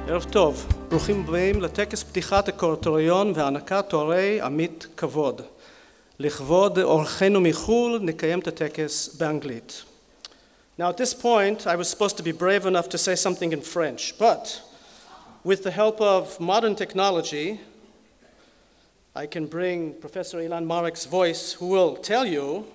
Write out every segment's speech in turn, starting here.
ערב טוב, ברוכים הבאים לטקס פתיחת הקורטוריון והענקת תוארי עמית כבוד. לכבוד אורחינו מחו"ל נקיים את הטקס באנגלית. Now at this point I was supposed to be brave enough to say something in French, but with the help of modern technology I can bring Professor Ilan Marek's voice, who will tell you.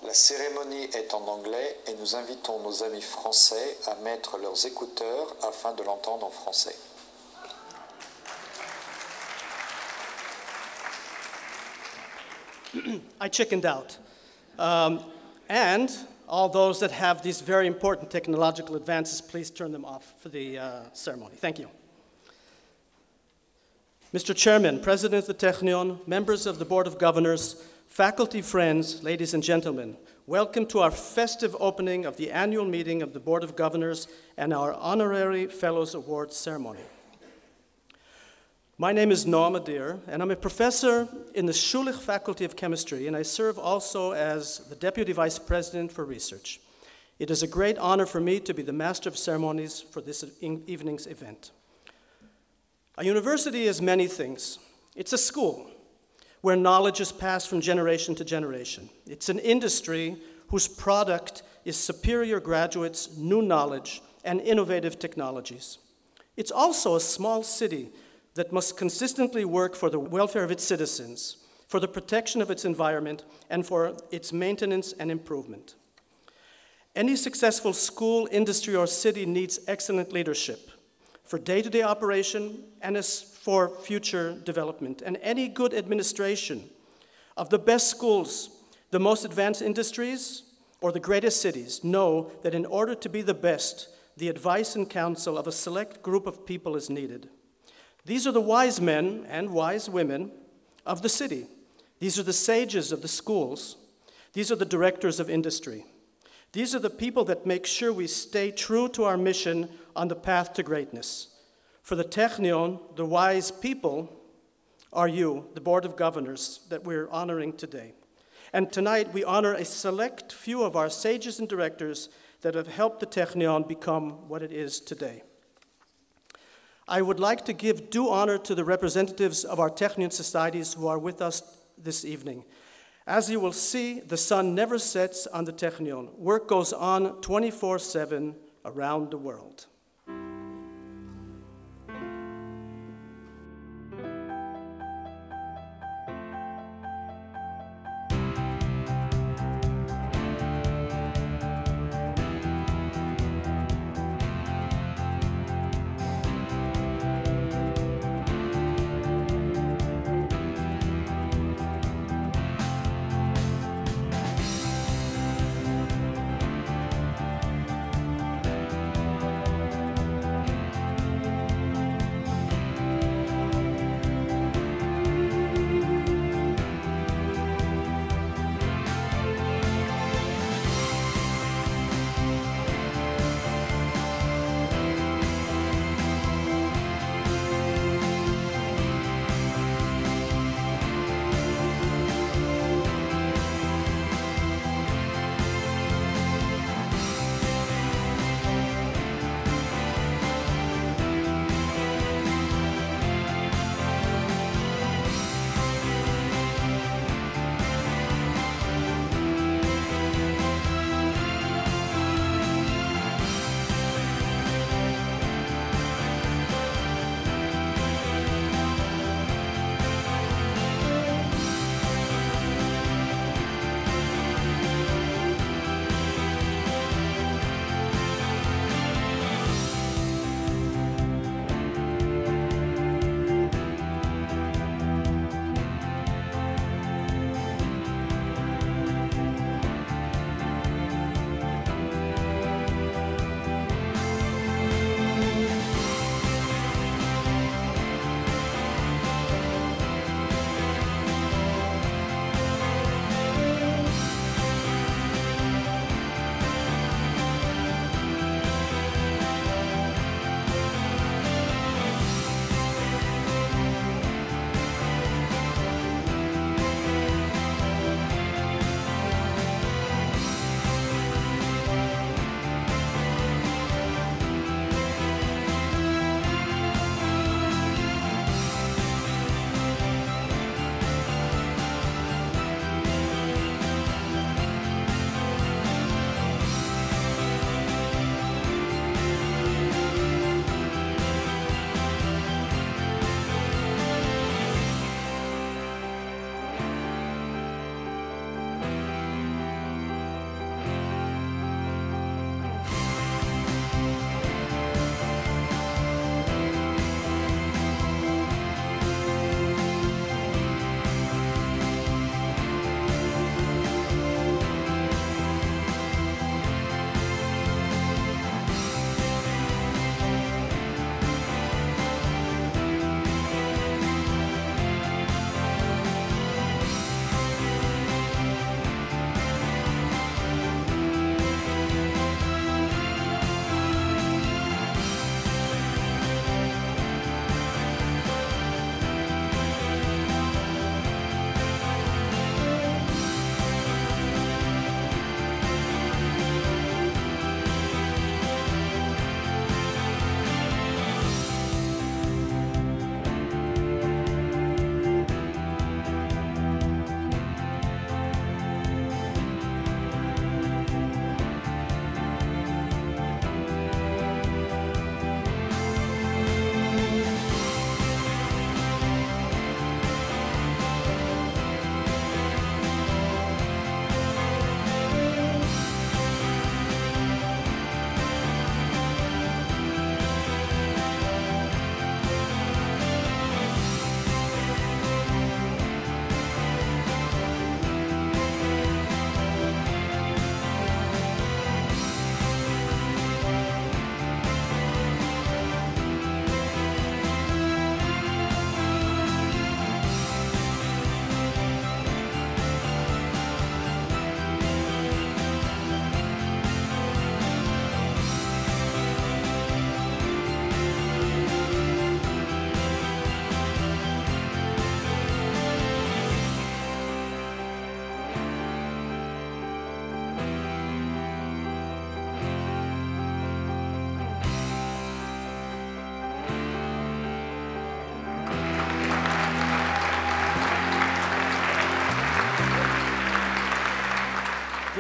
La cérémonie est en anglais et nous invitons nos amis français à mettre leurs écouteurs afin de l'entendre en français. I chickened out. And all those that have these very important technological advances, please turn them off for the ceremony. Thank you. Mr. Chairman, President of the Technion, members of the Board of Governors, faculty friends, ladies and gentlemen, welcome to our festive opening of the annual meeting of the Board of Governors and our Honorary Fellows Awards ceremony. My name is Naomi, and I'm a professor in the Schulich Faculty of Chemistry, and I serve also as the Deputy Vice President for Research. It is a great honor for me to be the Master of Ceremonies for this evening's event. A university is many things. It's a school where knowledge is passed from generation to generation. It's an industry whose product is superior graduates, new knowledge, and innovative technologies. It's also a small city that must consistently work for the welfare of its citizens, for the protection of its environment, and for its maintenance and improvement. Any successful school, industry, or city needs excellent leadership for day-to-day operation and for future development. And any good administration of the best schools, the most advanced industries, or the greatest cities know that in order to be the best, the advice and counsel of a select group of people is needed. These are the wise men and wise women of the city. These are the sages of the schools. These are the directors of industry. These are the people that make sure we stay true to our mission on the path to greatness. For the Technion, the wise people are you, the Board of Governors that we're honoring today. And tonight we honor a select few of our sages and directors that have helped the Technion become what it is today. I would like to give due honor to the representatives of our Technion societies who are with us this evening. As you will see, the sun never sets on the Technion. Work goes on 24/7 around the world.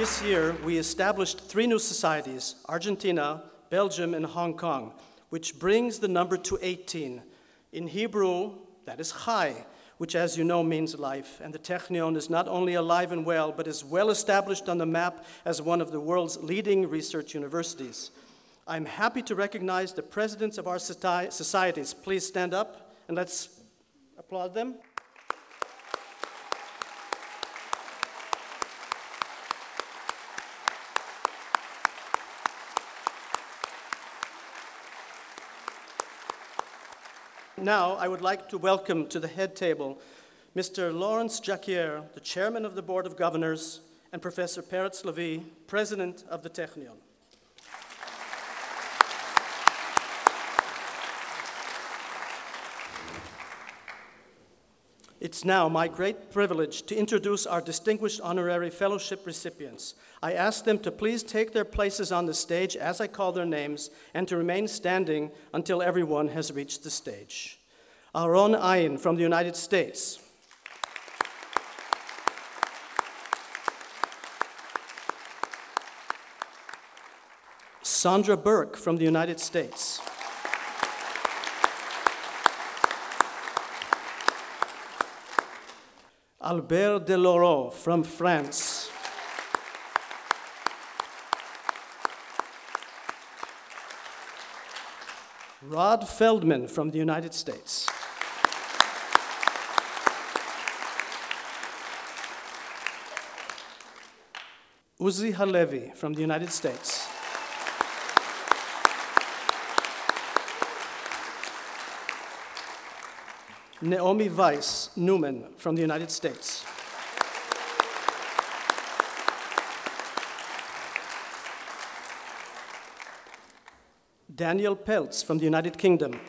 This year, we established 3 new societies, Argentina, Belgium, and Hong Kong, which brings the number to 18. In Hebrew, that is Chai, which, as you know, means life. And the Technion is not only alive and well, but is well established on the map as one of the world's leading research universities. I'm happy to recognize the presidents of our societies. Please stand up and let's applaud them. Now, I would like to welcome to the head table Mr. Lawrence Jacquier, the chairman of the Board of Governors, and Professor Peltz Levy, president of the Technion. It's now my great privilege to introduce our distinguished honorary fellowship recipients. I ask them to please take their places on the stage as I call their names and to remain standing until everyone has reached the stage. Aron from the United States. Sondra Berk from the United States. Deloro from France. Feldman from the United States. Halevy from the United States. Naomi Weiss, Newman from the United States. Peltz from the United Kingdom.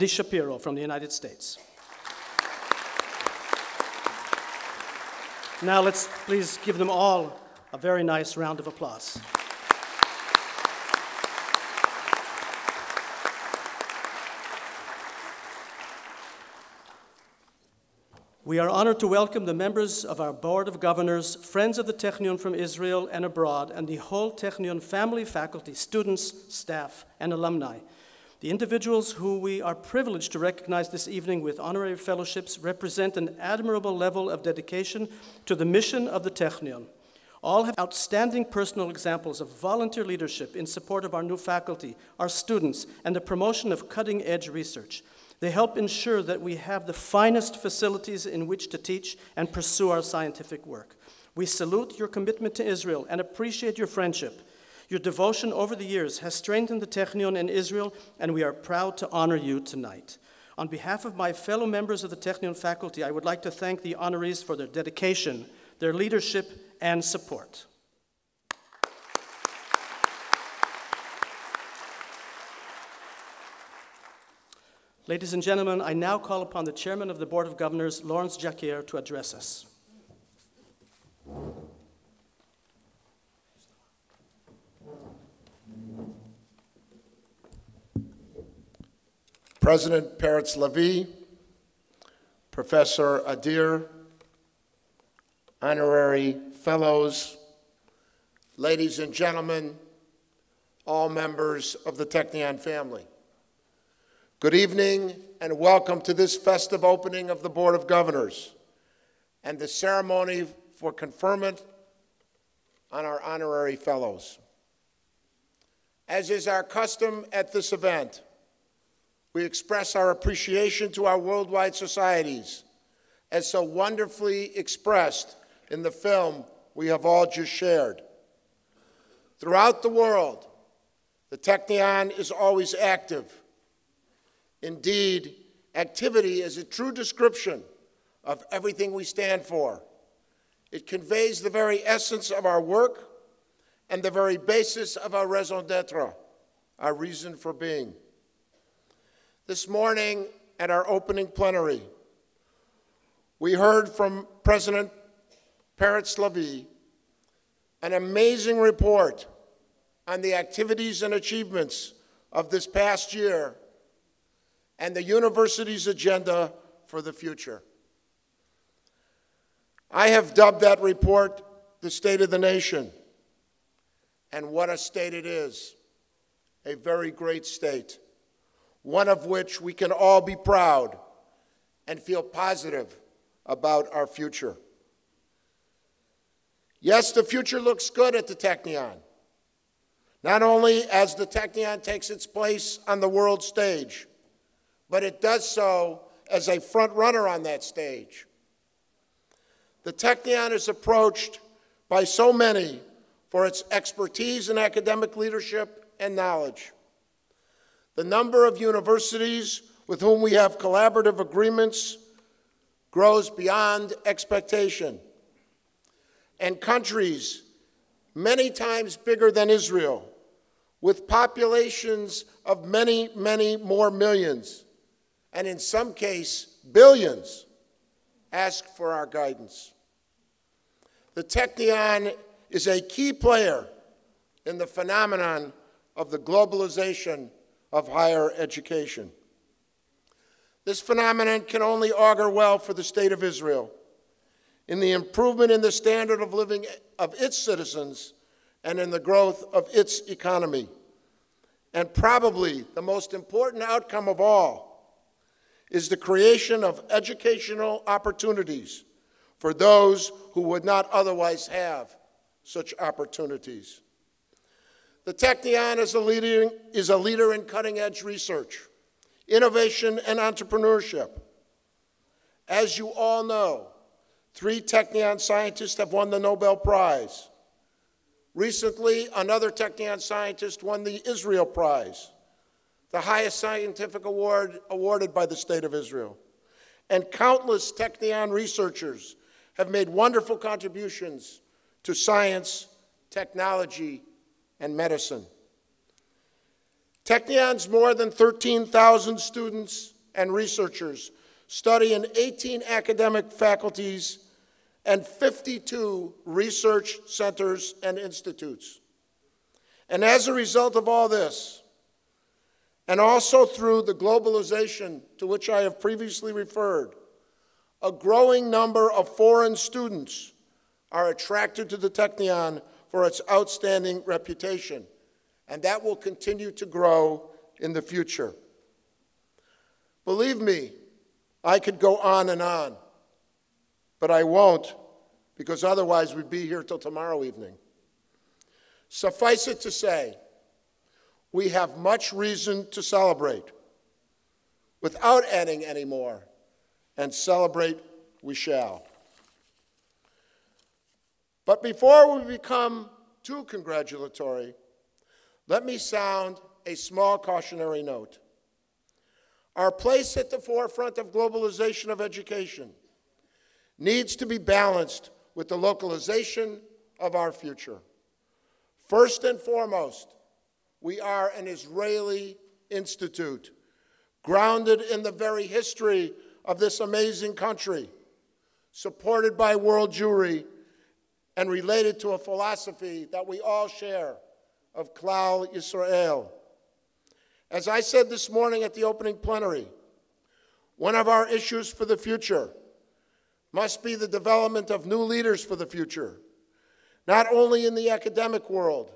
Shapiro from the United States. Now let's please give them all a very nice round of applause. We are honored to welcome the members of our Board of Governors, friends of the Technion from Israel and abroad, and the whole Technion family, faculty, students, staff, and alumni. The individuals who we are privileged to recognize this evening with honorary fellowships represent an admirable level of dedication to the mission of the Technion. All have outstanding personal examples of volunteer leadership in support of our new faculty, our students, and the promotion of cutting-edge research. They help ensure that we have the finest facilities in which to teach and pursue our scientific work. We salute your commitment to Israel and appreciate your friendship. Your devotion over the years has strengthened the Technion in Israel, and we are proud to honor you tonight. On behalf of my fellow members of the Technion faculty, I would like to thank the honorees for their dedication, their leadership, and support. Ladies and gentlemen, I now call upon the Chairman of the Board of Governors, Lawrence Jacquier, to address us. President Peltz Levy, Professor Adir, honorary fellows, ladies and gentlemen, all members of the Technion family. Good evening and welcome to this festive opening of the Board of Governors and the ceremony for conferment on our honorary fellows. As is our custom at this event, we express our appreciation to our worldwide societies, as so wonderfully expressed in the film we have all just shared. Throughout the world, the Technion is always active. Indeed, activity is a true description of everything we stand for. It conveys the very essence of our work and the very basis of our raison d'etre, our reason for being. This morning at our opening plenary, we heard from President Peltz Levy an amazing report on the activities and achievements of this past year and the university's agenda for the future. I have dubbed that report the State of the Nation. And what a state it is, a very great state, one of which we can all be proud and feel positive about our future. Yes, the future looks good at the Technion, not only as the Technion takes its place on the world stage, but it does so as a front runner on that stage. The Technion is approached by so many for its expertise in academic leadership and knowledge. The number of universities with whom we have collaborative agreements grows beyond expectation. And countries many times bigger than Israel, with populations of many, many more millions, and in some cases, billions, ask for our guidance. The Technion is a key player in the phenomenon of the globalization of higher education. This phenomenon can only augur well for the State of Israel in the improvement in the standard of living of its citizens and in the growth of its economy. And probably the most important outcome of all is the creation of educational opportunities for those who would not otherwise have such opportunities. The Technion is a leader in cutting-edge research, innovation, and entrepreneurship. As you all know, 3 Technion scientists have won the Nobel Prize. Recently, another Technion scientist won the Israel Prize, the highest scientific award awarded by the State of Israel. And countless Technion researchers have made wonderful contributions to science, technology, and medicine. Technion's more than 13,000 students and researchers study in 18 academic faculties and 52 research centers and institutes. And as a result of all this, and also through the globalization to which I have previously referred, a growing number of foreign students are attracted to the Technion for its outstanding reputation, and that will continue to grow in the future. Believe me, I could go on, but I won't, because otherwise we'd be here till tomorrow evening. Suffice it to say, we have much reason to celebrate without adding any more, and celebrate we shall. But before we become too congratulatory, let me sound a small cautionary note. Our place at the forefront of globalization of education needs to be balanced with the localization of our future. First and foremost, we are an Israeli institute, grounded in the very history of this amazing country, supported by world Jewry, and related to a philosophy that we all share of Klal Yisrael. As I said this morning at the opening plenary, one of our issues for the future must be the development of new leaders for the future, not only in the academic world,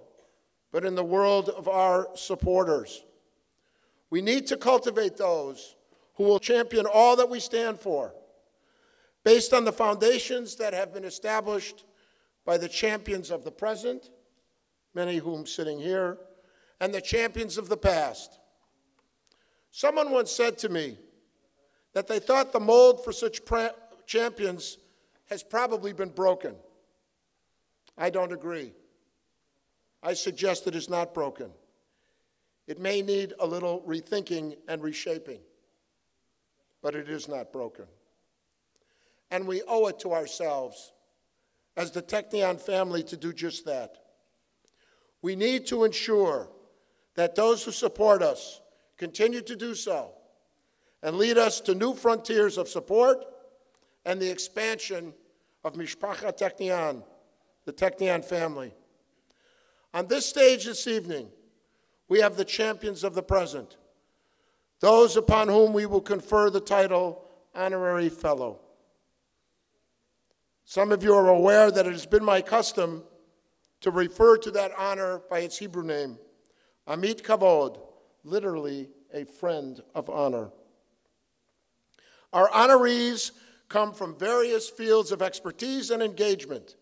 but in the world of our supporters. We need to cultivate those who will champion all that we stand for, based on the foundations that have been established by the champions of the present, many of whom sitting here, and the champions of the past. Someone once said to me that they thought the mold for such champions has probably been broken. I don't agree. I suggest it is not broken. It may need a little rethinking and reshaping, but it is not broken. And we owe it to ourselves as the Technion family to do just that. We need to ensure that those who support us continue to do so and lead us to new frontiers of support and the expansion of Mishpacha Technion, the Technion family. On this stage this evening, we have the champions of the present, those upon whom we will confer the title Honorary Fellow. Some of you are aware that it has been my custom to refer to that honor by its Hebrew name, Amit Kavod, literally a friend of honor. Our honorees come from various fields of expertise and engagement.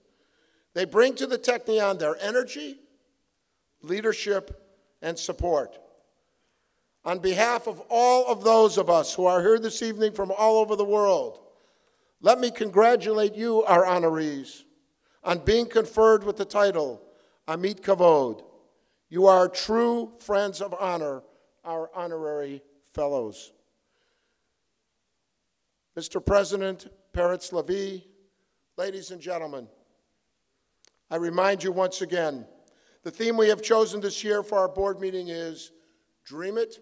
They bring to the Technion their energy, leadership, and support. On behalf of all of those of us who are here this evening from all over the world, let me congratulate you, our honorees, on being conferred with the title, Amit Kavod. You are true friends of honor, our honorary fellows. Mr. President Peltz Levy, ladies and gentlemen, I remind you once again, the theme we have chosen this year for our board meeting is Dream It,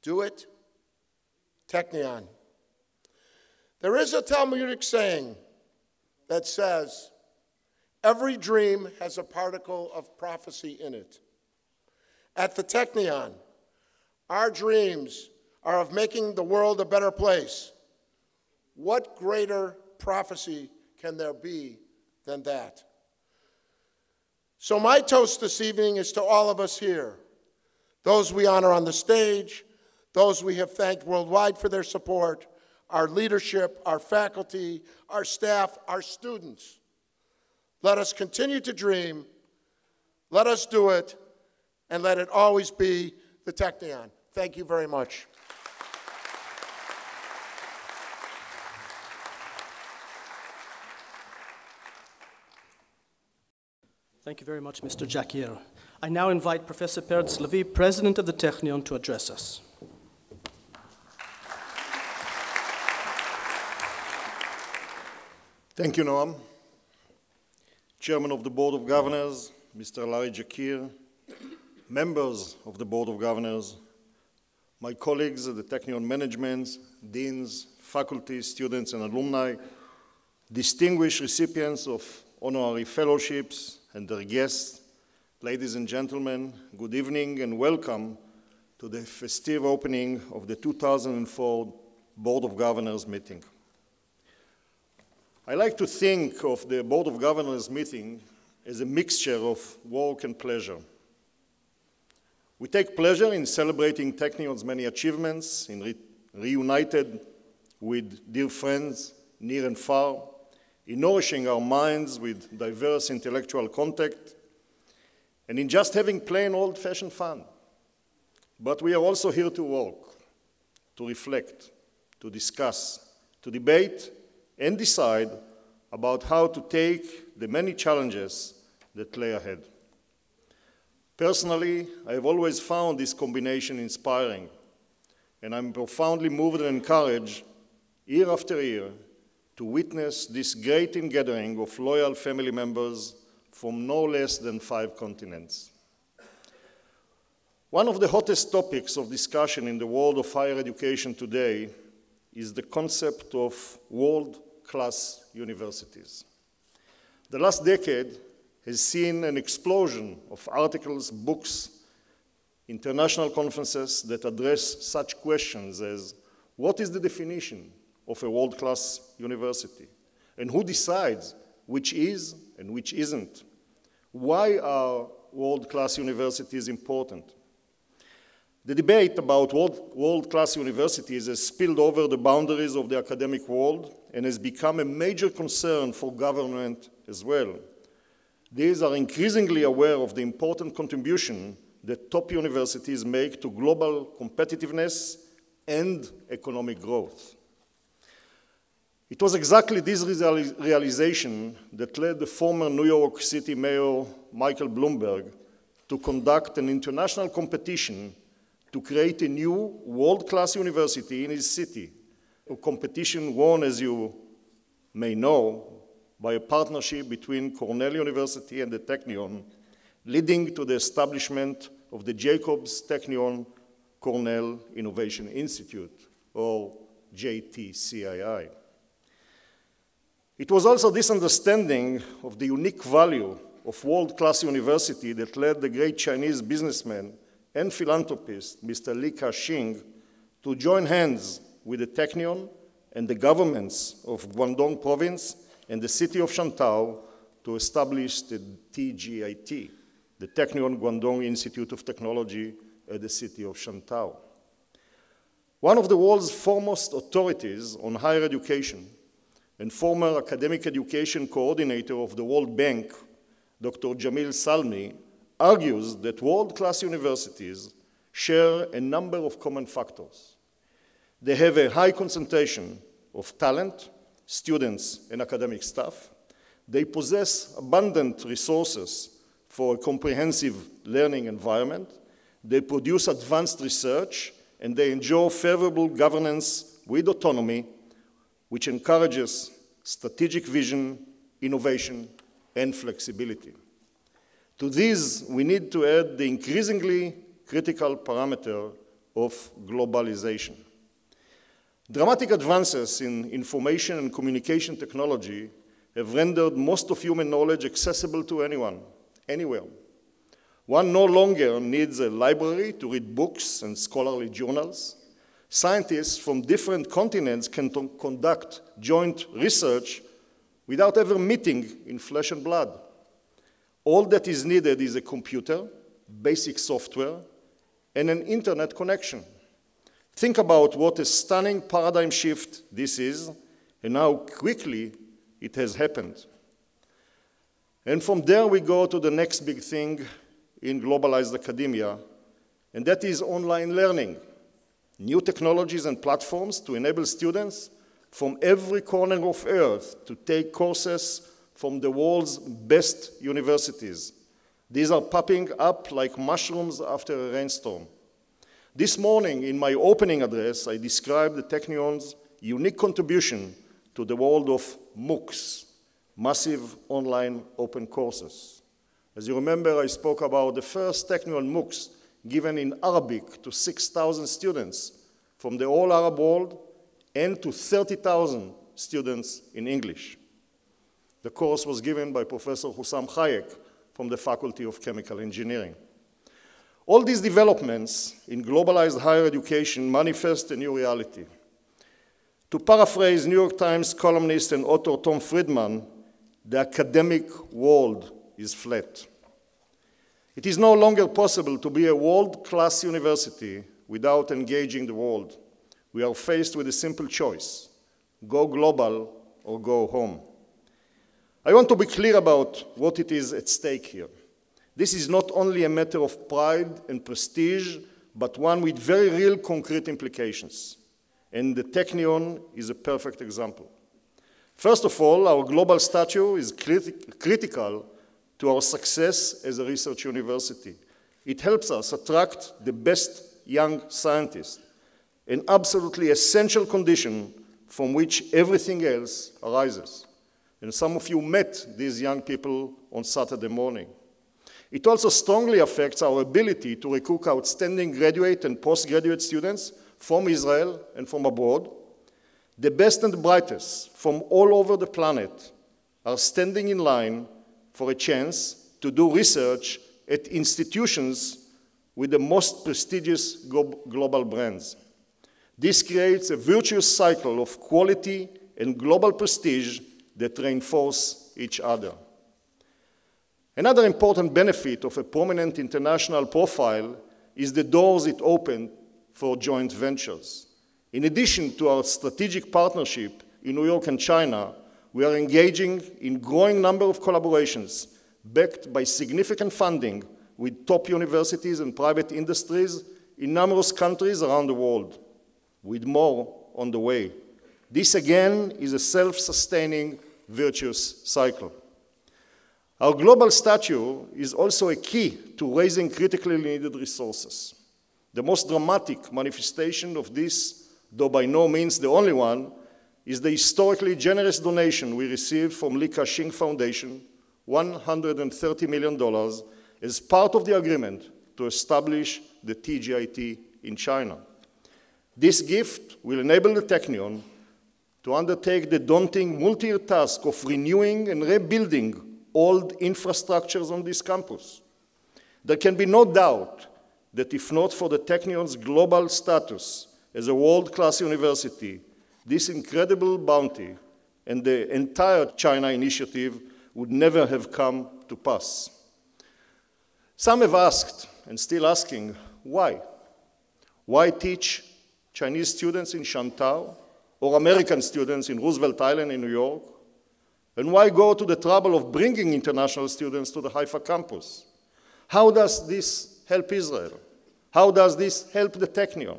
Do It, Technion. There is a Talmudic saying that says, every dream has a particle of prophecy in it. At the Technion, our dreams are of making the world a better place. What greater prophecy can there be than that? So my toast this evening is to all of us here, those we honor on the stage, those we have thanked worldwide for their support, our leadership, our faculty, our staff, our students. Let us continue to dream, let us do it, and let it always be the Technion. Thank you very much. Thank you very much, Mr. Shapiro. I now invite Professor Peltz Levy, President of the Technion, to address us. Thank you, Noam. Chairman of the Board of Governors, Mr. Larry Shapiro, members of the Board of Governors, my colleagues at the Technion management, deans, faculty, students, and alumni, distinguished recipients of honorary fellowships, and their guests, ladies and gentlemen, good evening and welcome to the festive opening of the 2004 Board of Governors meeting. I like to think of the Board of Governors meeting as a mixture of work and pleasure. We take pleasure in celebrating Technion's many achievements, in reunited with dear friends, near and far, in nourishing our minds with diverse intellectual contact, and in just having plain old-fashioned fun. But we are also here to work, to reflect, to discuss, to debate, and decide about how to take the many challenges that lay ahead. Personally, I have always found this combination inspiring, and I'm profoundly moved and encouraged, year after year, to witness this great ingathering of loyal family members from no less than 5 continents. One of the hottest topics of discussion in the world of higher education today is the concept of world-class universities. The last decade has seen an explosion of articles, books, international conferences that address such questions as, what is the definition of a world-class university? And who decides which is and which isn't? Why are world-class universities important? The debate about world-class universities has spilled over the boundaries of the academic world and has become a major concern for government as well. These are increasingly aware of the important contribution that top universities make to global competitiveness and economic growth. It was exactly this realization that led the former New York City Mayor Michael Bloomberg to conduct an international competition to create a new world-class university in his city, a competition won, as you may know, by a partnership between Cornell University and the Technion, leading to the establishment of the Jacobs Technion Cornell Innovation Institute, or JTCII. It was also this understanding of the unique value of world-class university that led the great Chinese businessman and philanthropist, Mr. Li Ka-shing, to join hands with the Technion and the governments of Guangdong province and the city of Shantou to establish the TGIT, the Technion-Guangdong Institute of Technology at the city of Shantou. One of the world's foremost authorities on higher education and former academic education coordinator of the World Bank, Dr. Jamil Salmi, argues that world-class universities share a number of common factors. They have a high concentration of talent, students, and academic staff. They possess abundant resources for a comprehensive learning environment. They produce advanced research, and they enjoy favorable governance with autonomy, which encourages strategic vision, innovation, and flexibility. To these, we need to add the increasingly critical parameter of globalization. Dramatic advances in information and communication technology have rendered most of human knowledge accessible to anyone, anywhere. One no longer needs a library to read books and scholarly journals. Scientists from different continents can conduct joint research without ever meeting in flesh and blood. All that is needed is a computer, basic software, and an internet connection. Think about what a stunning paradigm shift this is, and how quickly it has happened. And from there we go to the next big thing in globalized academia, and that is online learning. New technologies and platforms to enable students from every corner of Earth to take courses from the world's best universities. These are popping up like mushrooms after a rainstorm. This morning, in my opening address, I described the Technion's unique contribution to the world of MOOCs, massive online open courses. As you remember, I spoke about the first Technion MOOCs given in Arabic to 6,000 students from the whole Arab world and to 30,000 students in English. The course was given by Professor Hussam Hayek from the Faculty of Chemical Engineering. All these developments in globalized higher education manifest a new reality. To paraphrase New York Times columnist and author Tom Friedman, the academic world is flat. It is no longer possible to be a world-class university without engaging the world. We are faced with a simple choice: go global or go home. I want to be clear about what it is at stake here. This is not only a matter of pride and prestige, but one with very real concrete implications. And the Technion is a perfect example. First of all, our global stature is critical to our success as a research university. It helps us attract the best young scientists, an absolutely essential condition from which everything else arises. And some of you met these young people on Saturday morning. It also strongly affects our ability to recruit outstanding graduate and postgraduate students from Israel and from abroad. The best and brightest from all over the planet are standing in line for a chance to do research at institutions with the most prestigious global brands. This creates a virtuous cycle of quality and global prestige that reinforce each other. Another important benefit of a prominent international profile is the doors it opened for joint ventures. In addition to our strategic partnership in New York and China, we are engaging in a growing number of collaborations backed by significant funding with top universities and private industries in numerous countries around the world, with more on the way. This again is a self-sustaining virtuous cycle. Our global stature is also a key to raising critically needed resources. The most dramatic manifestation of this, though by no means the only one, is the historically generous donation we received from Li Ka-shing Foundation, $130 million, as part of the agreement to establish the TGIT in China. This gift will enable the Technion to undertake the daunting multi-year task of renewing and rebuilding old infrastructures on this campus. There can be no doubt that if not for the Technion's global status as a world-class university, this incredible bounty and the entire China initiative would never have come to pass. Some have asked, and still asking, why? Why teach Chinese students in Shantou or American students in Roosevelt Island in New York? And why go to the trouble of bringing international students to the Haifa campus? How does this help Israel? How does this help the Technion?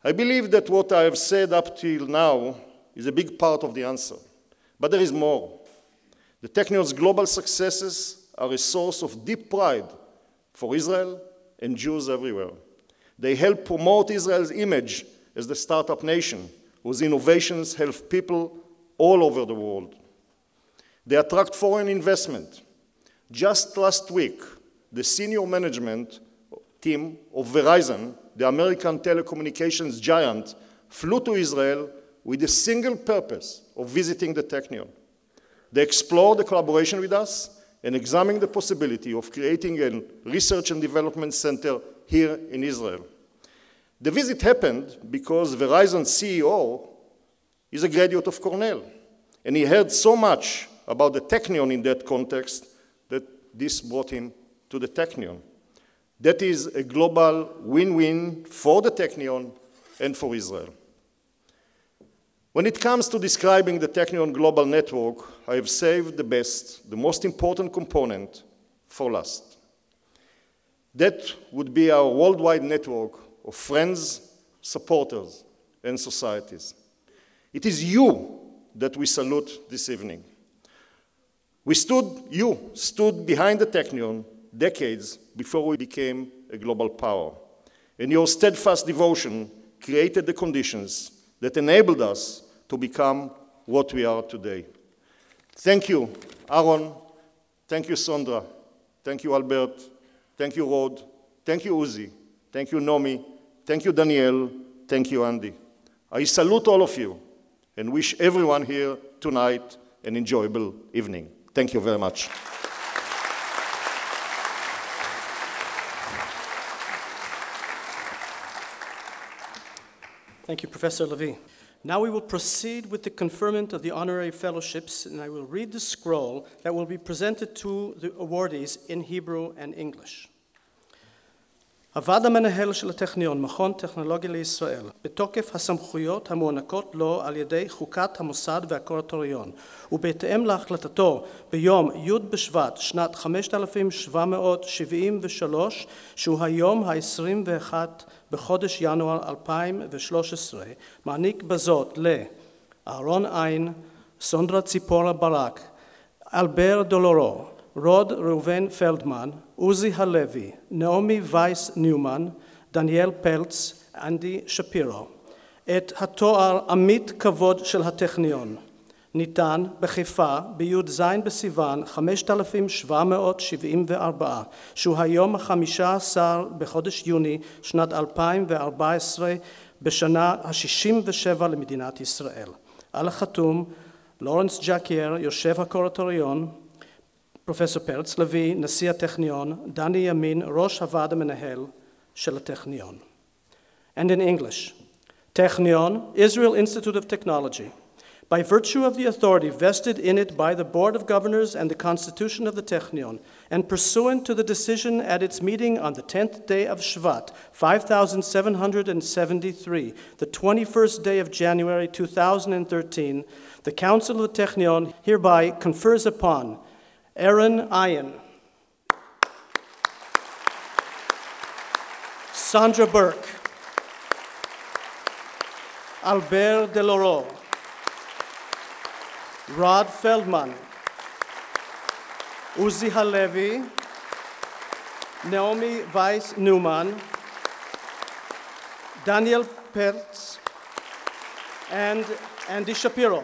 I believe that what I have said up till now is a big part of the answer, but there is more. The Technion's global successes are a source of deep pride for Israel and Jews everywhere. They help promote Israel's image as the startup nation whose innovations help people all over the world. They attract foreign investment. Just last week, the senior management team of Verizon, the American telecommunications giant, flew to Israel with the single purpose of visiting the Technion. They explored the collaboration with us and examined the possibility of creating a research and development center here in Israel. The visit happened because Verizon's CEO is a graduate of Cornell, and he heard so much about the Technion in that context that this brought him to the Technion. That is a global win-win for the Technion and for Israel. When it comes to describing the Technion global network, I have saved the best, the most important component for last. That would be our worldwide network of friends, supporters, and societies. It is you that we salute this evening. You stood behind the Technion decades before we became a global power. And your steadfast devotion created the conditions that enabled us to become what we are today. Thank you, Aron. Thank you, Sondra. Thank you, Albert. Thank you, Rod. Thank you, Uzi. Thank you, Naomi. Thank you, Daniel. Thank you, Andy. I salute all of you and wish everyone here tonight an enjoyable evening. Thank you very much. Thank you, Professor Levy. Now we will proceed with the conferment of the honorary fellowships, and I will read the scroll that will be presented to the awardees in Hebrew and English. הוועד המנהל של הטכניון, מכון טכנולוגי לישראל, בתוקף הסמכויות המוענקות לו על ידי חוקת המוסד והקורטוריון, ובהתאם להחלטתו ביום י' בשבט שנת 5773, שהוא היום ה-21 בחודש ינואר 2013, מעניק בזאת לארון עין, סונדרה ציפורה ברק, אלבר דולורו, רוד ראובן פלדמן, עוזי הלוי, נעמי וייס ניומן, דניאל פלץ, אנדי שפירו. את התואר עמית כבוד של הטכניון ניתן בחיפה בי"ז בסיוון 5774, שהוא היום ה-15 בחודש יוני שנת 2014, בשנה ה-67 למדינת ישראל. על החתום, לורנס ג'קייר, יושב הקורטוריון, פרופסור פרץ לוי, נשיא הטכניון, דני ימין, ראש הוועד המנהל של הטכניון. And in English, Technion, Israel Institute of Technology, by virtue of the authority vested in it by the Board of Governors and the Constitution of the Technion, and pursuant to the decision at its meeting on the 10th day of Shvat, 5773, the 21st day of January 2013, the Council of the Technion hereby confers upon Aron Ayan, Sondra Berk, Albert Deloro, Rod Feldman, Uzi Halevy, Naomi Weiss Newman, Daniel Peltz, and Andy Shapiro.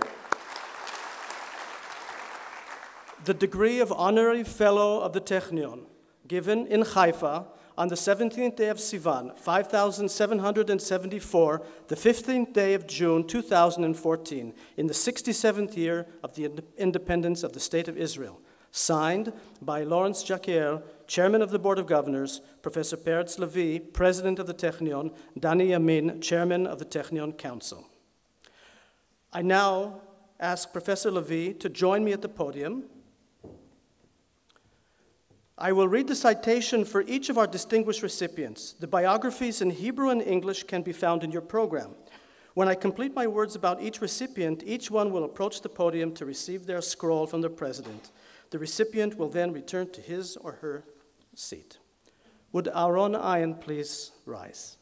The degree of Honorary Fellow of the Technion, given in Haifa on the 17th day of Sivan, 5774, the 15th day of June, 2014, in the 67th year of the independence of the State of Israel. Signed by Lawrence Jacquier, Chairman of the Board of Governors, Professor Peretz Levy, President of the Technion, Dani Yamin, Chairman of the Technion Council. I now ask Professor Levy to join me at the podium. I will read the citation for each of our distinguished recipients. The biographies in Hebrew and English can be found in your program. When I complete my words about each recipient, each one will approach the podium to receive their scroll from the president. The recipient will then return to his or her seat. Would Aron please rise?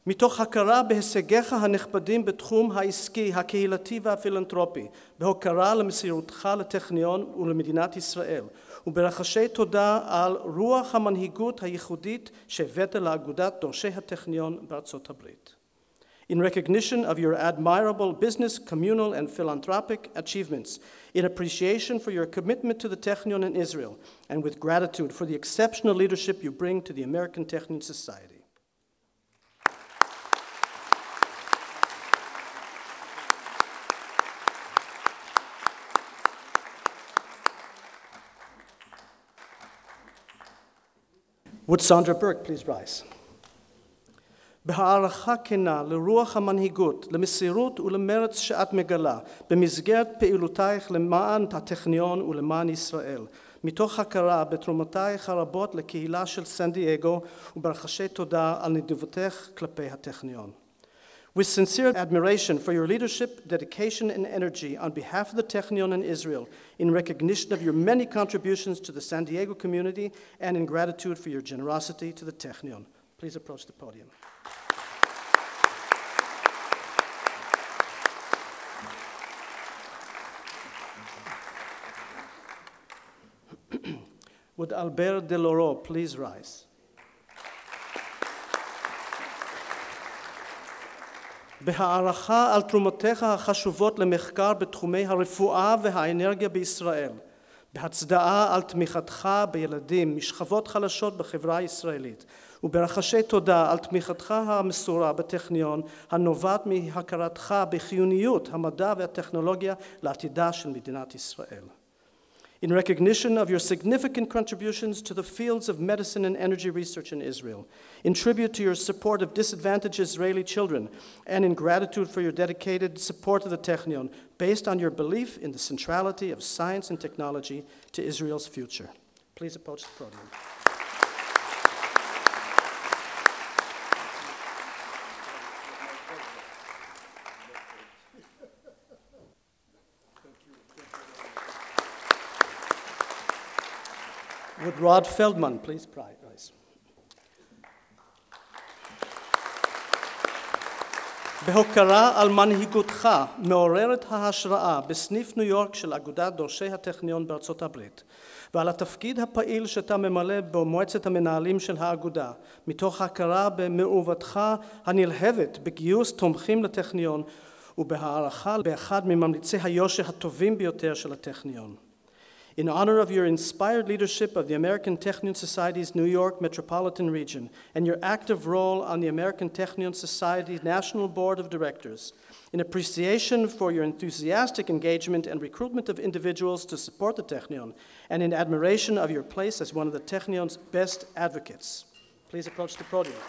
מתוך הכרה בהישגיך הנכבדים בתחום העסקי, הקהילתי והפילנתרופי, בהוקרה למסירותך לטכניון ולמדינת ישראל, וברחשי תודה על רוח המנהיגות הייחודית שהבאת לאגודת דורשי הטכניון בארצות הברית. In recognition of your admirable business, communal, and philanthropic achievements, in appreciation for your commitment to the Technion in Israel, and with gratitude for the exceptional leadership you bring to the American Technion Society. Would Sondra Berk please rise? בהערכה כנה לרוח המנהיגות, למסירות ולמרץ שאת מגלה, במסגרת פעילותייך למען הטכניון ולמען ישראל, מתוך הכרה בתרומותייך הרבות לקהילה של סן דייגו, וברחשי תודה על נדיבותך כלפי הטכניון. With sincere admiration for your leadership, dedication, and energy on behalf of the Technion in Israel, in recognition of your many contributions to the San Diego community, and in gratitude for your generosity to the Technion. Please approach the podium. Would Albert Deloro please rise? בהערכה על תרומותיך החשובות למחקר בתחומי הרפואה והאנרגיה בישראל, בהצדעה על תמיכתך בילדים משכבות חלשות בחברה הישראלית, וברחשי תודה על תמיכתך המסורה בטכניון, הנובעת מהכרתך בחיוניות המדע והטכנולוגיה לעתידה של מדינת ישראל. In recognition of your significant contributions to the fields of medicine and energy research in Israel, in tribute to your support of disadvantaged Israeli children, and in gratitude for your dedicated support of the Technion, based on your belief in the centrality of science and technology to Israel's future. Please approach the podium. Would Rod Feldman please rise? בהוקרה על מנהיגותך מעוררת ההשראה בסניף ניו יורק של אגודת דורשי הטכניון בארצות הברית, ועל התפקיד הפעיל שאתה ממלא במועצת המנהלים של האגודה, מתוך הכרה במעורבותך הנלהבת בגיוס תומכים לטכניון ובהערכה באחד מממליצי היושר הטובים ביותר של הטכניון. In honor of your inspired leadership of the American Technion Society's New York metropolitan region and your active role on the American Technion Society's National Board of Directors, in appreciation for your enthusiastic engagement and recruitment of individuals to support the Technion, and in admiration of your place as one of the Technion's best advocates. Please approach the podium.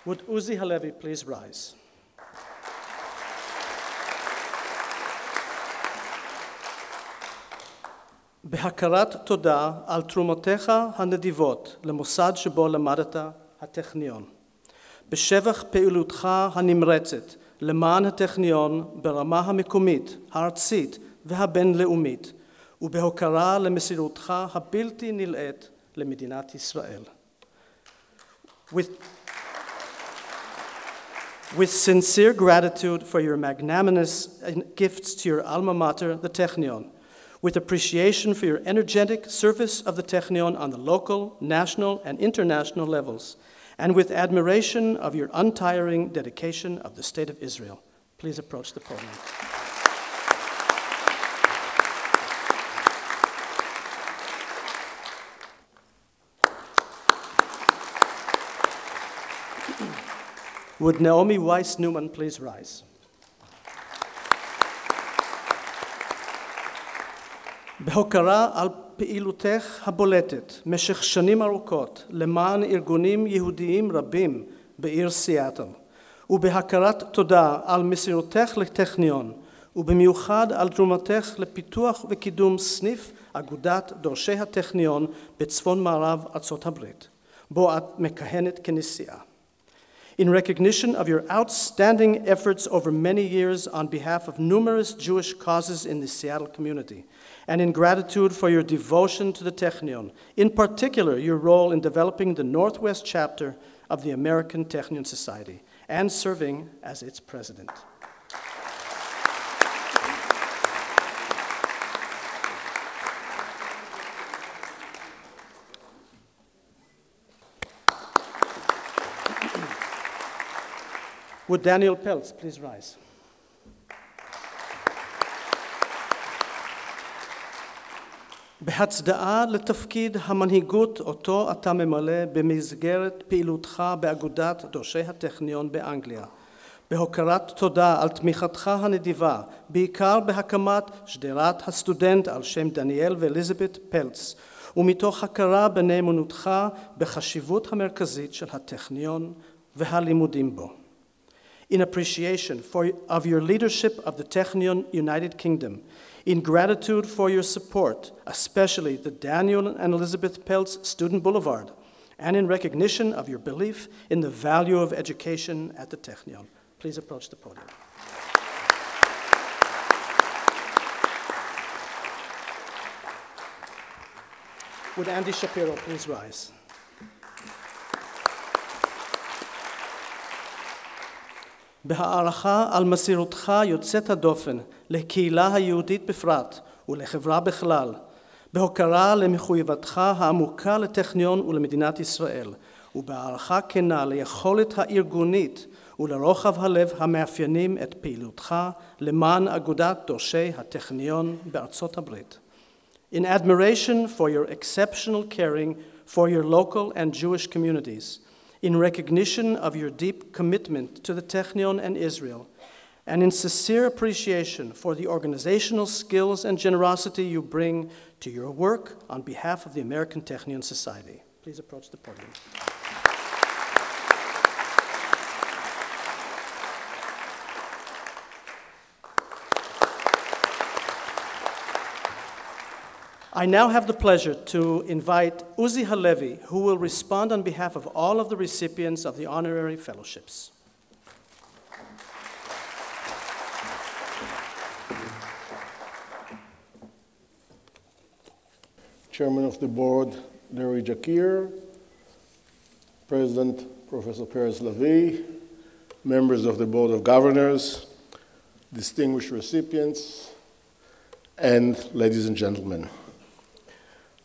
Would Uzi Halevy please rise? בהכרת תודה על תרומותיך הנדיבות למוסד שבו למדת הטכניון. בשבח פעילותך הנמרצת למען הטכניון ברמה המקומית, הארצית והבינלאומית, ובהוקרה למסירותך הבלתי נלאית למדינת ישראל. With sincere gratitude for your magnanimous gifts to your alma mater, the Technion, with appreciation for your energetic service of the Technion on the local, national, and international levels, and with admiration of your untiring dedication of the State of Israel. Please approach the podium. Would Naomi Weiss Newman please rise? בהוקרה על פעילותך הבולטת משך שנים ארוכות למען ארגונים יהודיים רבים בעיר סיאטל, ובהכרת תודה על מסירותך לטכניון, ובמיוחד על תרומתך לפיתוח וקידום סניף אגודת דורשי הטכניון בצפון מערב ארצות הברית, בו את מכהנת כנשיאה. In recognition of your outstanding efforts over many years on behalf of numerous Jewish causes in the Seattle community, and in gratitude for your devotion to the Technion, in particular your role in developing the Northwest chapter of the American Technion Society, and serving as its president. Would Daniel Peltz please rise? בהצדעה לתפקיד המנהיגות אותו אתה ממלא במסגרת פעילותך באגודת דורשי הטכניון באנגליה, בהוקרת תודה על תמיכתך הנדיבה, בעיקר בהקמת שדרת הסטודנט על שם דניאל ואליזבת פלץ, ומתוך הכרה בנאמנותך בחשיבות המרכזית של הטכניון והלימודים בו. In appreciation of your leadership of the Technion United Kingdom, in gratitude for your support, especially the Daniel and Elizabeth Peltz Student Boulevard, and in recognition of your belief in the value of education at the Technion. Please approach the podium. Would Andy Shapiro please rise? בהערכה על מסירותך יוצאת הדופן לקהילה היהודית בפרט ולחברה בכלל, בהוקרה למחויבתך העמוקה לטכניון ולמדינת ישראל, ובהערכה כנה ליכולת הארגונית ולרוחב הלב המאפיינים את פעילותך למען אגודת דורשי הטכניון בארצות הברית. In admiration for your exceptional caring for your local and Jewish communities, in recognition of your deep commitment to the Technion and Israel, and in sincere appreciation for the organizational skills and generosity you bring to your work on behalf of the American Technion Society. Please approach the podium. I now have the pleasure to invite Uzi Halevy, who will respond on behalf of all of the recipients of the honorary fellowships. Chairman of the Board, Larry Jakir, President, Professor Peres Lavie, members of the Board of Governors, distinguished recipients, and ladies and gentlemen.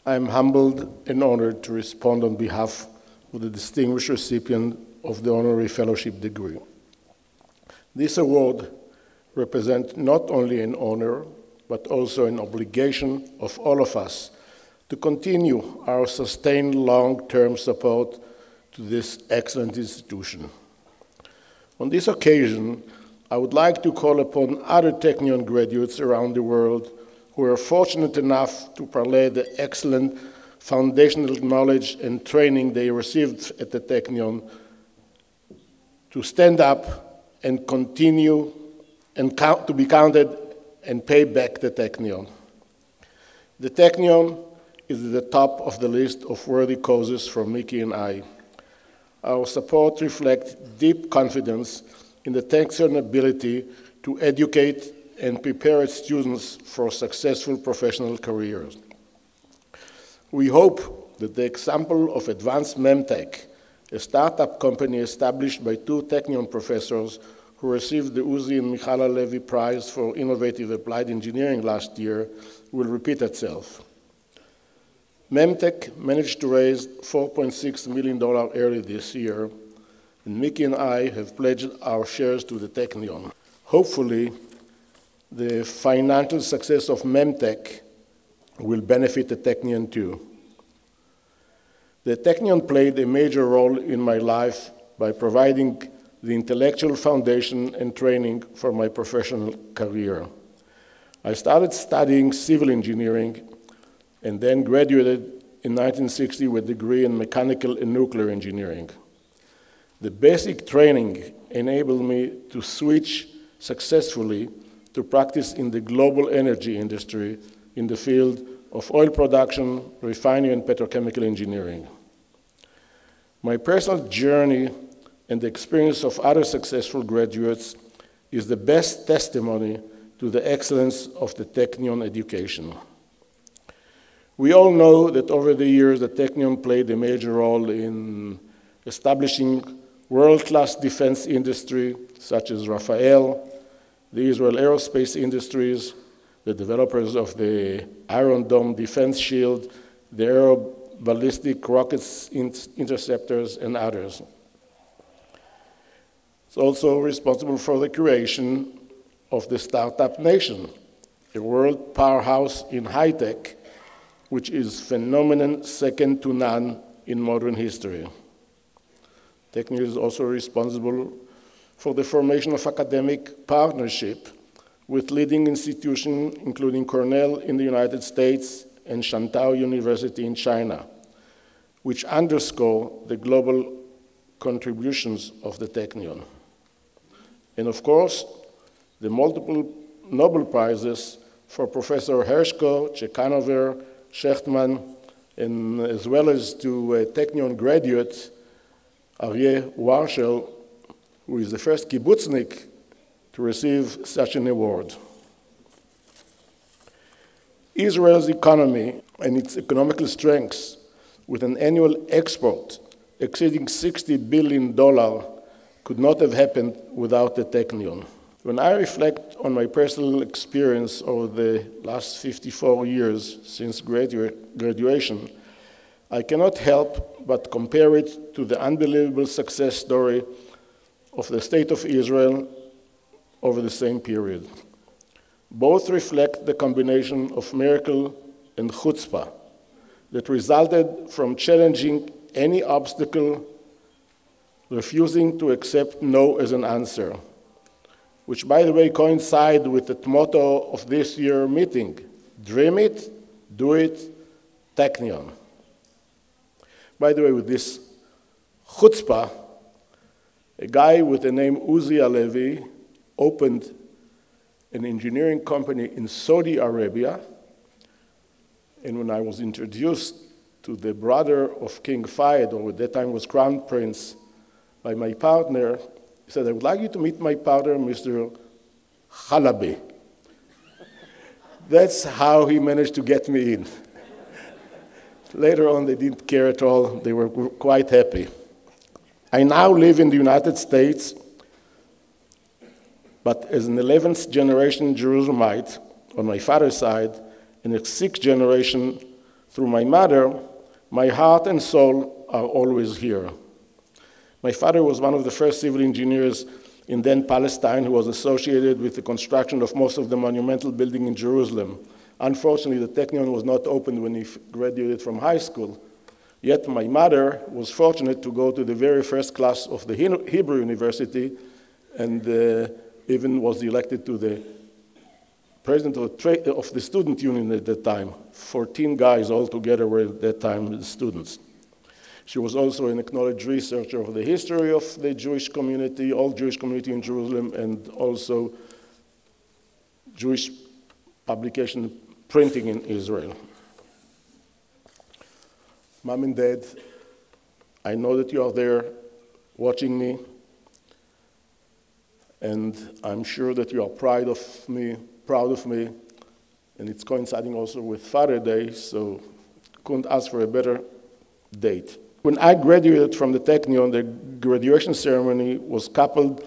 I am humbled and honored to respond on behalf of the distinguished recipient of the honorary fellowship degree. This award represents not only an honor, but also an obligation of all of us to continue our sustained long-term support to this excellent institution. On this occasion, I would like to call upon other Technion graduates around the world who are fortunate enough to parlay the excellent foundational knowledge and training they received at the Technion to stand up and continue and to be counted and pay back the Technion. The Technion is at the top of the list of worthy causes for Mickey and I. Our support reflects deep confidence in the Technion ability to educate and prepare its students for successful professional careers. We hope that the example of Advanced Memtech, a startup company established by two Technion professors who received the Uzi and Michal Halevy Prize for Innovative Applied Engineering last year, will repeat itself. Memtech managed to raise $4.6 million early this year, and Mickey and I have pledged our shares to the Technion. Hopefully, the financial success of Memtech will benefit the Technion too. The Technion played a major role in my life by providing the intellectual foundation and training for my professional career. I started studying civil engineering and then graduated in 1960 with a degree in mechanical and nuclear engineering. The basic training enabled me to switch successfully to practice in the global energy industry in the field of oil production, refinery, and petrochemical engineering. My personal journey and the experience of other successful graduates is the best testimony to the excellence of the Technion education. We all know that over the years, the Technion played a major role in establishing world-class defense industry, such as Rafael, the Israel aerospace industries, the developers of the Iron Dome defense shield, the aero ballistic rockets interceptors, and others. It's also responsible for the creation of the Startup Nation, a world powerhouse in high-tech, which is a phenomenon second to none in modern history. Technion is also responsible for the formation of academic partnership with leading institutions, including Cornell in the United States and Shantou University in China, which underscore the global contributions of the Technion. And of course, the multiple Nobel Prizes for Professor Hershko, Chekhanover, Shechtman, and as well as to Technion graduate Aryeh Warshel, who is the first kibbutznik to receive such an award. Israel's economy and its economical strengths, with an annual export exceeding $60 billion, could not have happened without the Technion. When I reflect on my personal experience over the last 54 years since graduation, I cannot help but compare it to the unbelievable success story of the State of Israel over the same period. Both reflect the combination of miracle and chutzpah that resulted from challenging any obstacle, refusing to accept no as an answer, which, by the way, coincide with the motto of this year's meeting: dream it, do it, Technion. By the way, with this chutzpah, a guy with the name Uzi Halevy opened an engineering company in Saudi Arabia, and when I was introduced to the brother of King Fayed, or at that time was Crown Prince, by my partner, he said, "I would like you to meet my partner, Mr. Halevy." That's how he managed to get me in. Later on, they didn't care at all. They were quite happy. I now live in the United States, but as an 11th generation Jerusalemite on my father's side, and a 6th generation through my mother, my heart and soul are always here. My father was one of the first civil engineers in then Palestine who was associated with the construction of most of the monumental buildings in Jerusalem. Unfortunately, the Technion was not opened when he graduated from high school. Yet my mother was fortunate to go to the very first class of the Hebrew University, and even was elected to the president of the student union at that time. 14 guys altogether were at that time the students. She was also an acknowledged researcher of the history of the Jewish community, all Jewish community in Jerusalem, and also Jewish publication printing in Israel. Mom and Dad, I know that you are there watching me, and I'm sure that you are proud of me, and it's coinciding also with Father's Day, so couldn't ask for a better date. When I graduated from the Technion, the graduation ceremony was coupled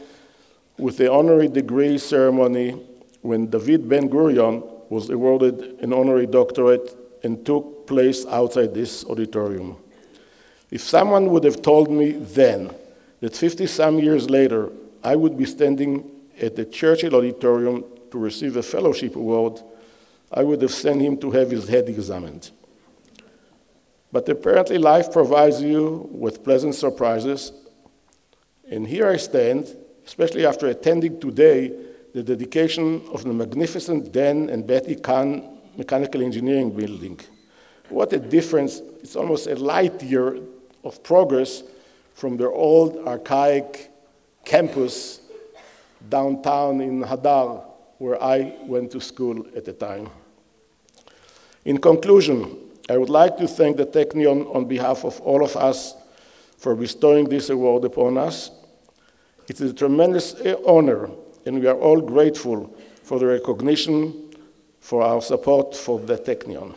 with the honorary degree ceremony when David Ben-Gurion was awarded an honorary doctorate and took place outside this auditorium. If someone would have told me then that 50-some years later I would be standing at the Churchill Auditorium to receive a fellowship award, I would have sent him to have his head examined. But apparently life provides you with pleasant surprises, and here I stand, especially after attending today the dedication of the magnificent Dan and Betty Kahn Mechanical Engineering Building. What a difference. It's almost a light year of progress from their old archaic campus downtown in Hadar, where I went to school at the time. In conclusion, I would like to thank the Technion on behalf of all of us for bestowing this award upon us. It is a tremendous honor, and we are all grateful for the recognition, for our support for the Technion.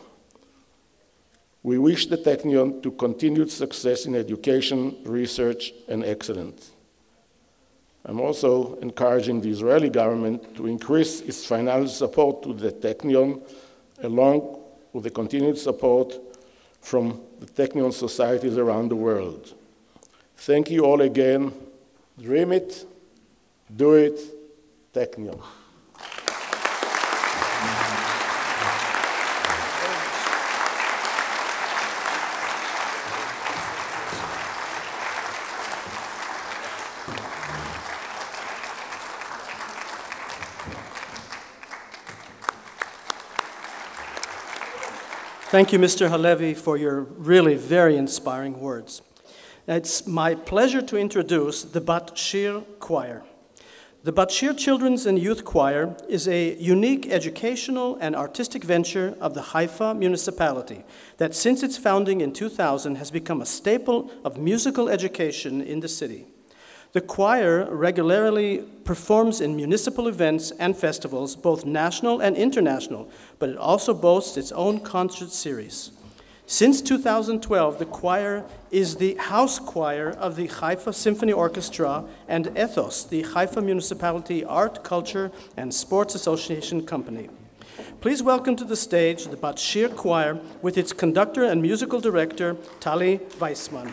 We wish the Technion to continued success in education, research, and excellence. I'm also encouraging the Israeli government to increase its financial support to the Technion, along with the continued support from the Technion societies around the world. Thank you all again. Dream it, do it, Technion. Thank you, Mr. Halevy, for your really very inspiring words. It's my pleasure to introduce the Bat-Shir Choir. The Bat-Shir Children's and Youth Choir is a unique educational and artistic venture of the Haifa municipality that since its founding in 2000 has become a staple of musical education in the city. The choir regularly performs in municipal events and festivals, both national and international, but it also boasts its own concert series. Since 2012, the choir is the house choir of the Haifa Symphony Orchestra and Ethos, the Haifa Municipality Art, Culture, and Sports Association Company. Please welcome to the stage the Bat-Shir Choir with its conductor and musical director, Tali Weissman.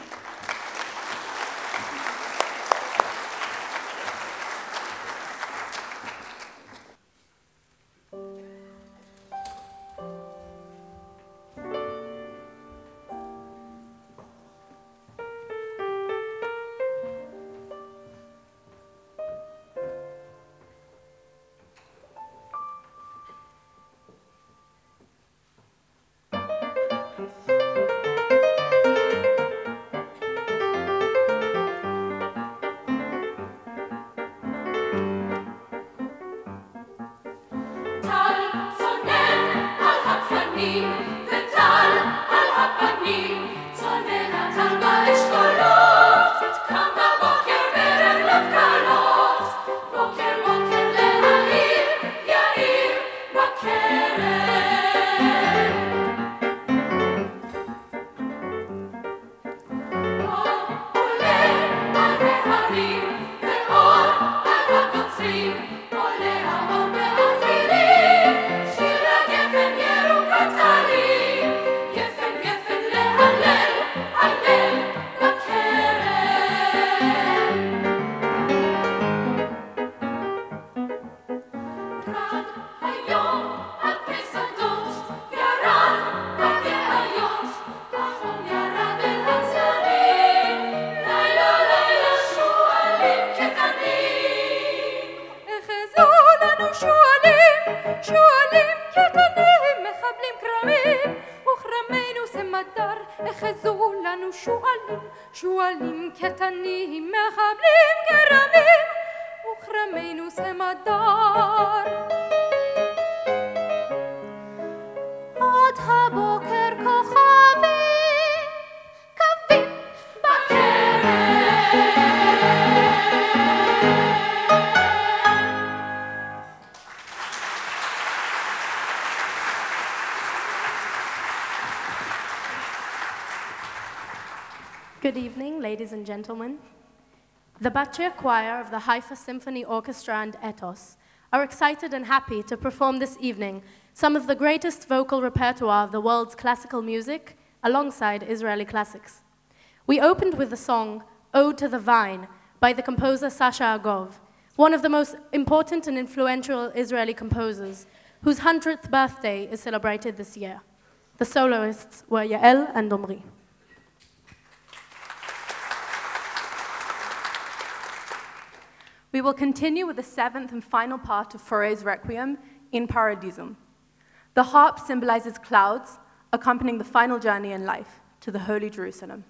Good evening, ladies and gentlemen. The Bat-Shir Choir of the Haifa Symphony Orchestra and Ethos are excited and happy to perform this evening some of the greatest vocal repertoire of the world's classical music alongside Israeli classics. We opened with the song Ode to the Vine by the composer Sasha Agov, one of the most important and influential Israeli composers, whose 100th birthday is celebrated this year. The soloists were Yael and Omri. We will continue with the seventh and final part of Fauré's Requiem, In Paradisum. The harp symbolizes clouds, accompanying the final journey in life to the Holy Jerusalem.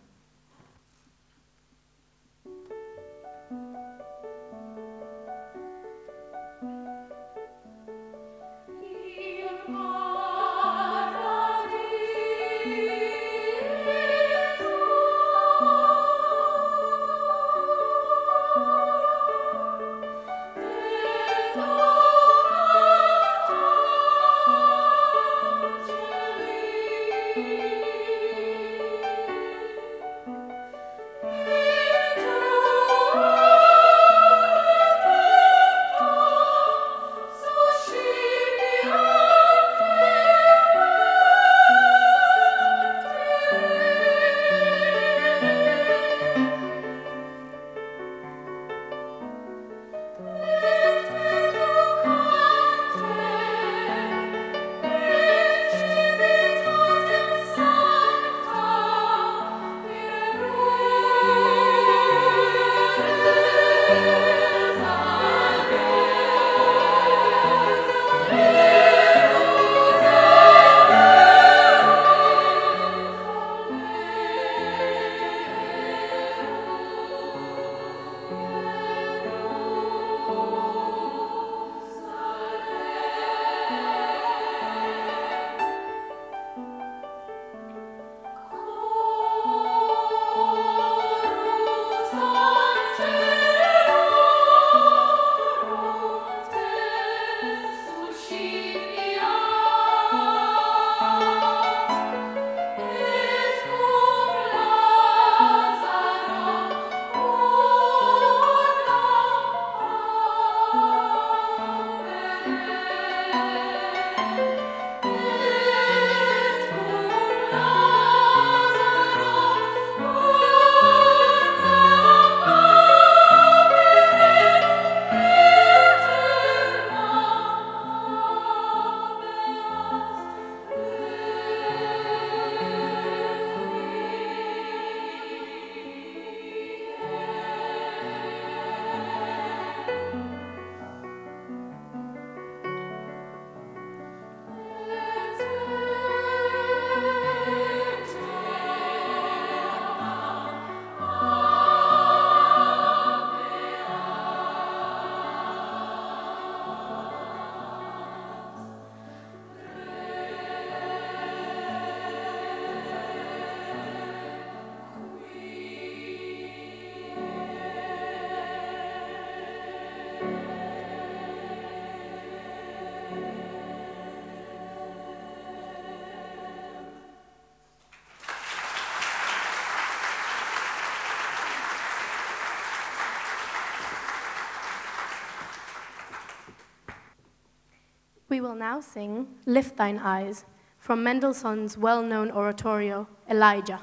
We will now sing Lift Thine Eyes from Mendelssohn's well-known oratorio, Elijah,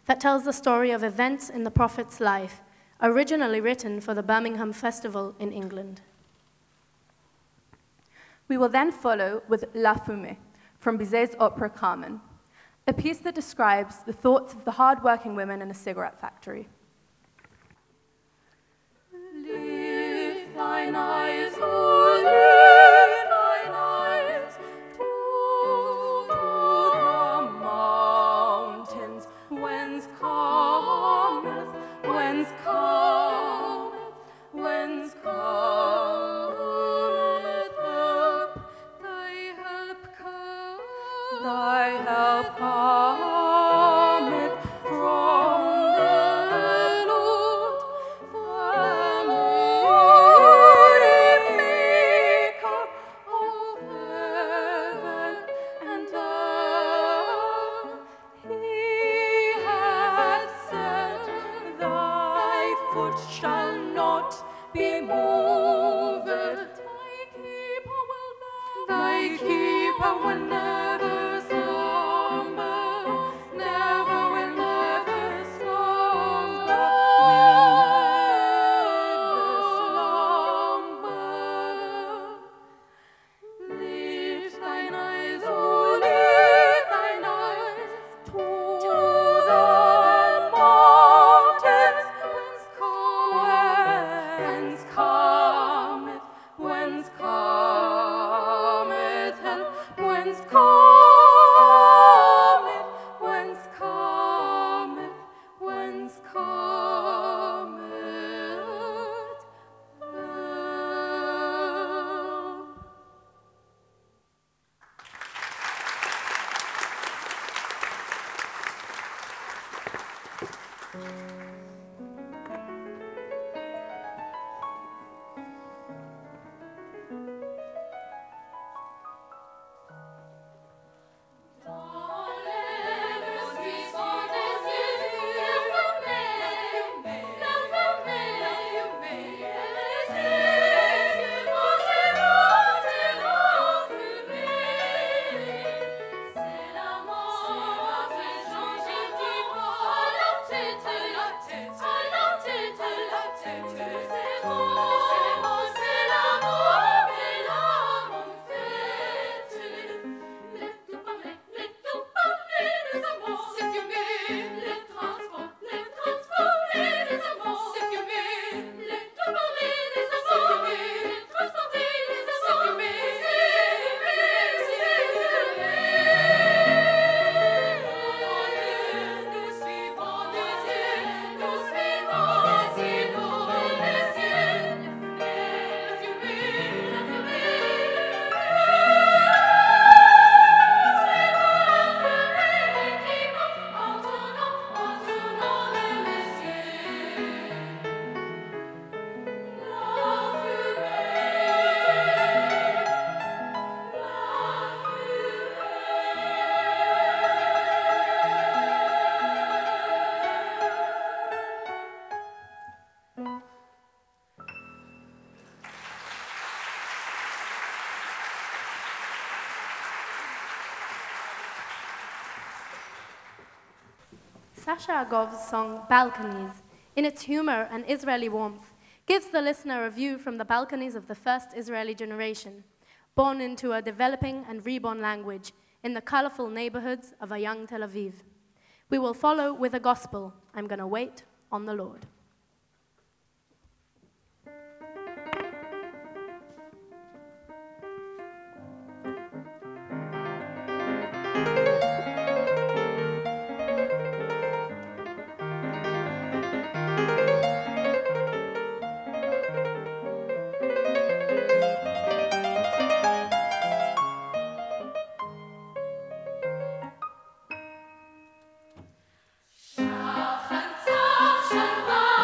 that tells the story of events in the prophet's life, originally written for the Birmingham Festival in England. We will then follow with La Fumée from Bizet's opera Carmen, a piece that describes the thoughts of the hard-working women in a cigarette factory. Lift thine eyes, O lift thine eyes to the mountains, whence cometh help, thy help cometh from the Lord, the maker of heaven and earth. He hath said, thy foot shall not be moved. Thy keeper will never slumber, will never slumber. Lift thine eyes, O lift thine eyes to the mountains, whence come Sasha Agov's song Balconies, in its humor and Israeli warmth, gives the listener a view from the balconies of the first Israeli generation, born into a developing and reborn language in the colorful neighborhoods of a young Tel Aviv. We will follow with a gospel, I'm Gonna Wait on the Lord. Shalom.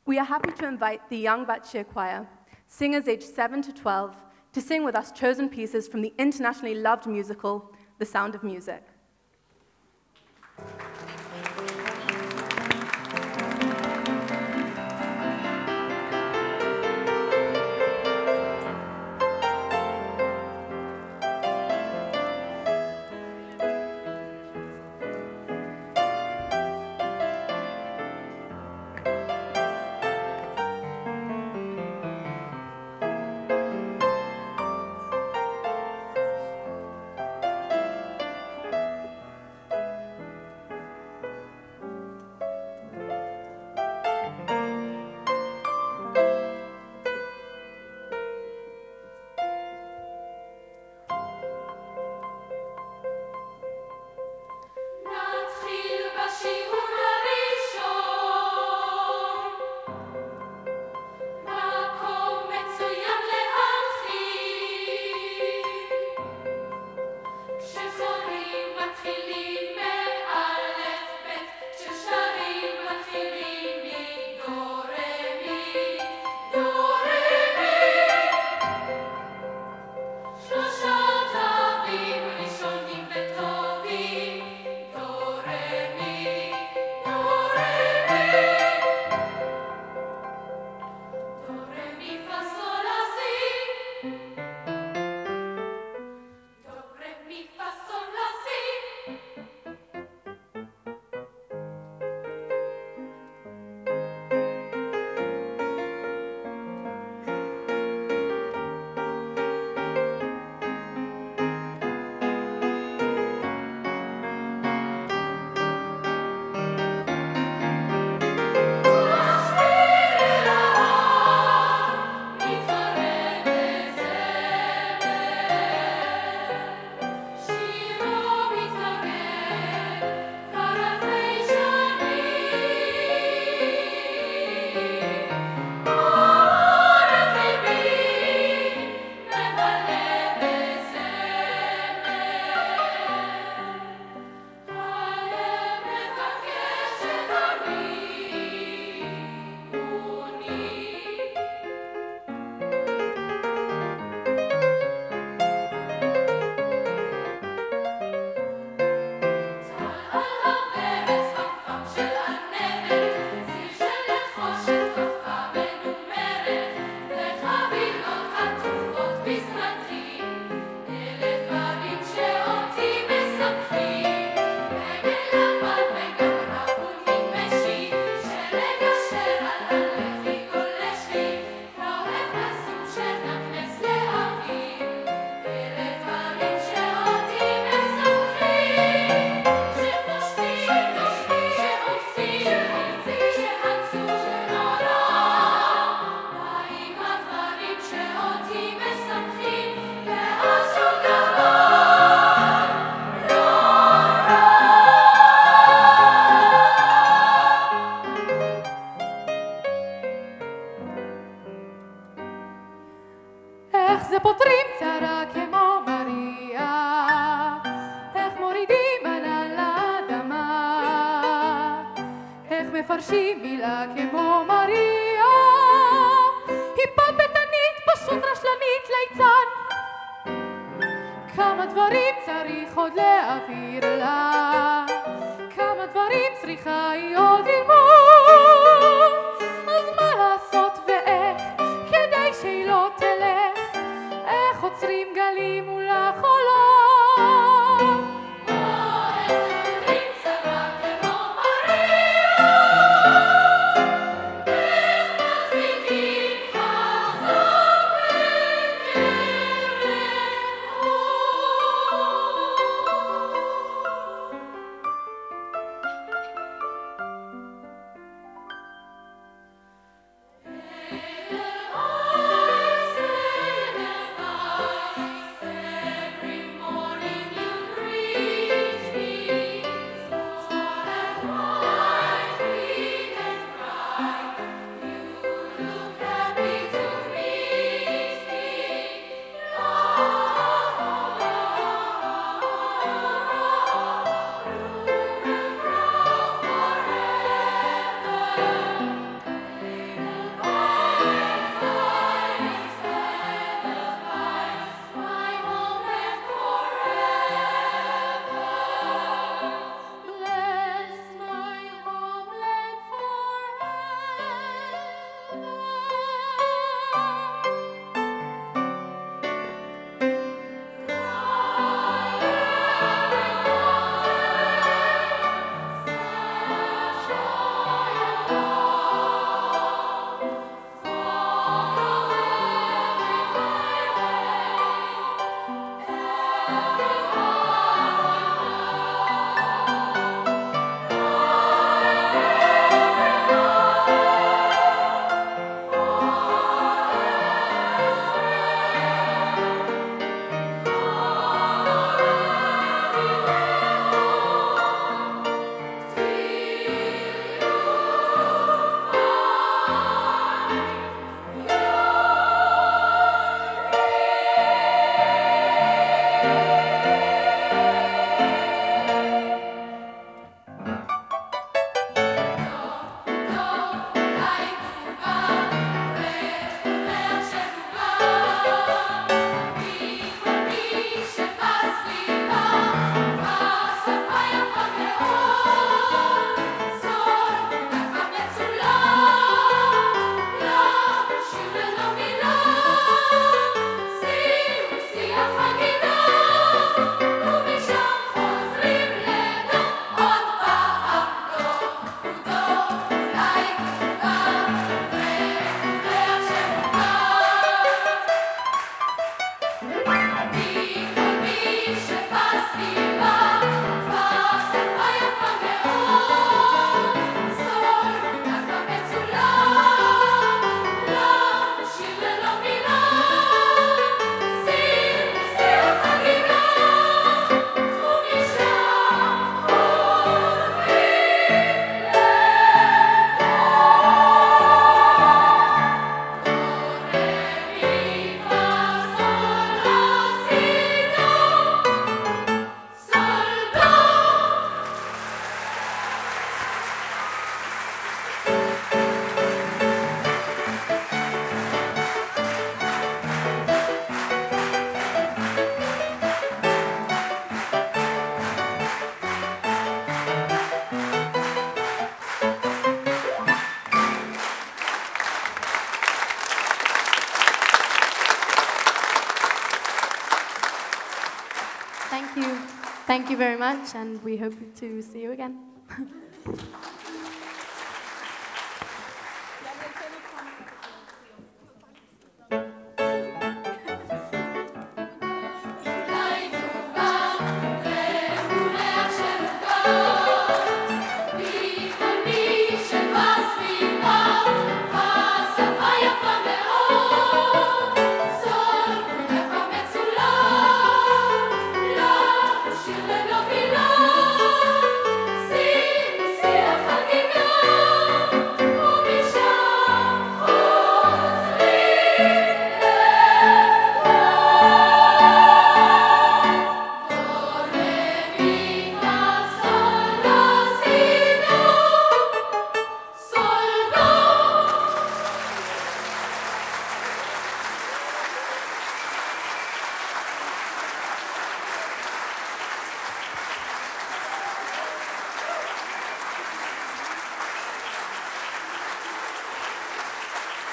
We are happy to invite the young Bat-Shir choir, singers aged 7 to 12, to sing with us chosen pieces from the internationally loved musical, The Sound of Music. מפרשים מילה כמו מריה, היא פטפטנית, פשוט רשלנית ליצן. כמה דברים צריך עוד להעביר לה, כמה דברים צריכה היא עוד ללמוד. אז מה לעשות ואיך, כדי שהיא לא תלך, איך עוצרים גלים מול החולות. Thank you very much, and we hope to see you again.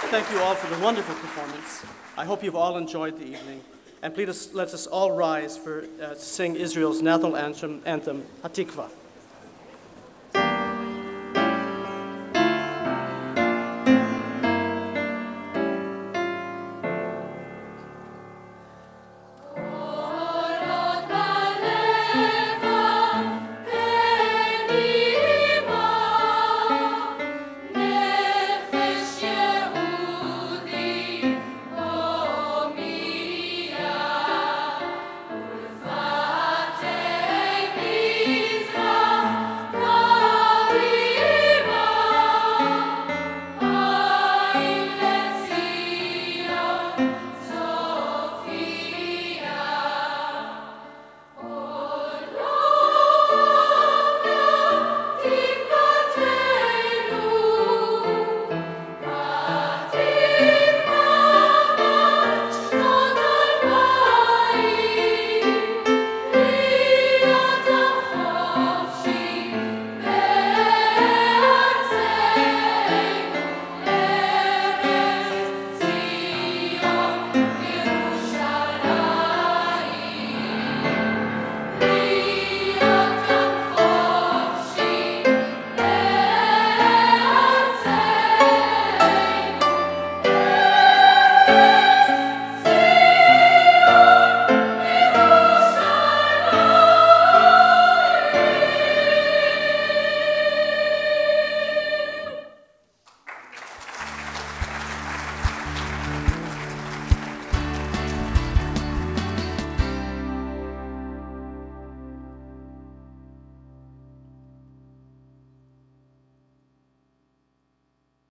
Thank you all for the wonderful performance. I hope you've all enjoyed the evening. And please let us all rise to sing Israel's national anthem, Hatikva.